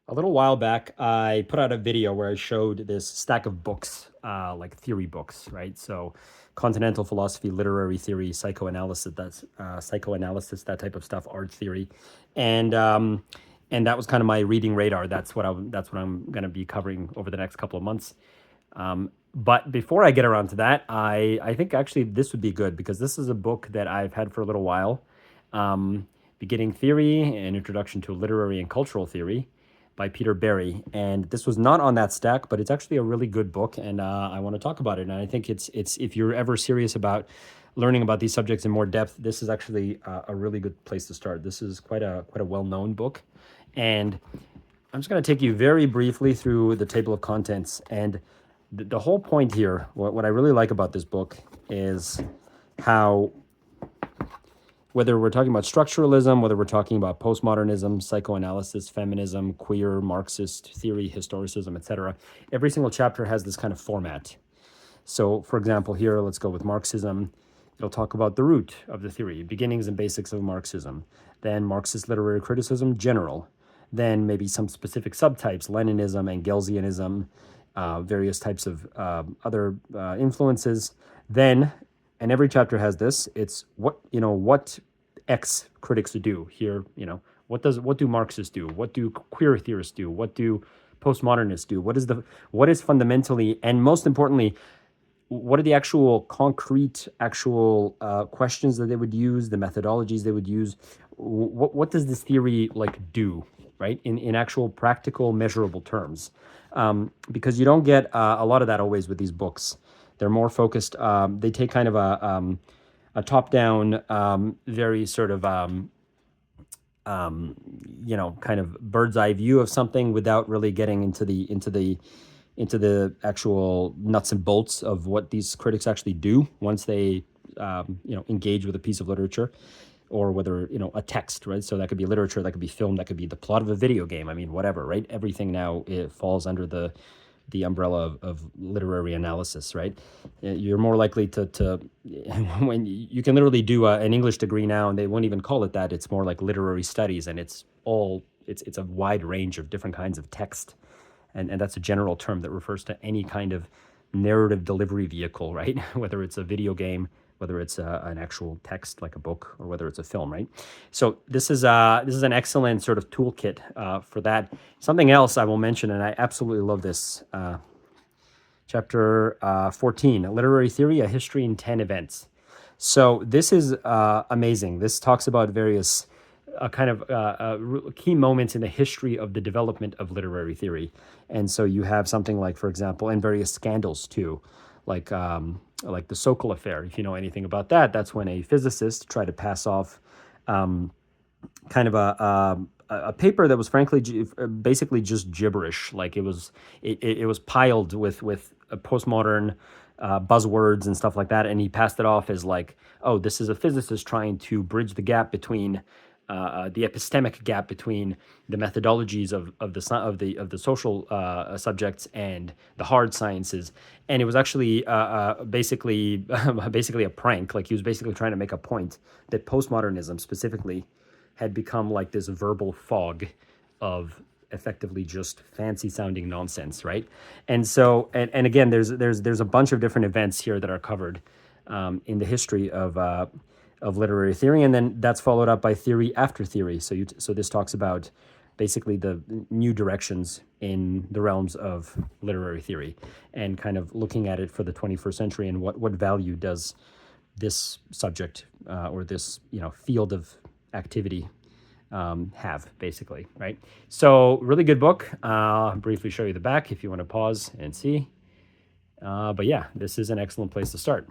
A little while back, I put out a video where I showed this stack of books, like theory books, right? So, continental philosophy, literary theory, psychoanalysis, that type of stuff, art theory, and and that was kind of my reading radar. That's what I'm going to be covering over the next couple of months. But before I get around to that, I think actually this would be good because this is a book that I've had for a little while. Beginning Theory, an Introduction to Literary and Cultural Theory by Peter Berry. And this was not on that stack, but it's actually a really good book, and I want to talk about it. And I think it's if you're ever serious about learning about these subjects in more depth, this is actually a really good place to start. This is quite a well-known book, and I'm just going to take you very briefly through the table of contents. And the whole point here, what I really like about this book is how, whether we're talking about structuralism, whether we're talking about postmodernism, psychoanalysis, feminism, queer, Marxist theory, historicism, etc., every single chapter has this kind of format. So, for example, here, let's go with Marxism. It'll talk about the root of the theory, beginnings and basics of Marxism. Then Marxist literary criticism, general. Then maybe some specific subtypes, Leninism, Engelsianism, various types of other influences. Then, and every chapter has this, it's what X critics do here. What do Marxists do? What do queer theorists do? What do postmodernists do? What is fundamentally, and most importantly, what are the actual concrete questions that they would use, the methodologies they would use? What does this theory do, right, in actual practical measurable terms? Because you don't get a lot of that always with these books. They're more focused. They take kind of a top-down, very sort of kind of bird's eye view of something without really getting into the actual nuts and bolts of what these critics actually do once they engage with a piece of literature, or whether a text, right? So that could be literature, that could be film, that could be the plot of a video game. I mean, whatever, right? Everything now, it falls under the umbrella of literary analysis, right? You're more likely to when you can literally do an English degree now, and they won't even call it that. It's more like literary studies, and it's a wide range of different kinds of text, and that's a general term that refers to any kind of narrative delivery vehicle, right? Whether it's a video game, whether it's an actual text like a book, or whether it's a film, right? So this is an excellent sort of toolkit for that. Something else I will mention, and I absolutely love this, chapter 14, Literary Theory, A History in 10 Events. So this is amazing. This talks about various key moments in the history of the development of literary theory. And so you have something like, for example, and various scandals too, like the Sokol affair. If you know anything about that, that's when a physicist tried to pass off kind of a paper that was frankly basically just gibberish. Like it was piled with postmodern buzzwords and stuff like that, and he passed it off as like, oh, this is a physicist trying to bridge the gap between the epistemic gap between the methodologies of the social subjects and the hard sciences. And it was actually basically basically a prank. Like he was basically trying to make a point that postmodernism specifically had become like this verbal fog of effectively just fancy sounding nonsense, right? And so, and again, there's a bunch of different events here that are covered in the history of literary theory, and then that's followed up by theory after theory. So this talks about basically the new directions in the realms of literary theory, and kind of looking at it for the 21st century, and what value does this subject or this field of activity have, basically, right? So really good book. I'll briefly show you the back if you want to pause and see. But yeah, this is an excellent place to start.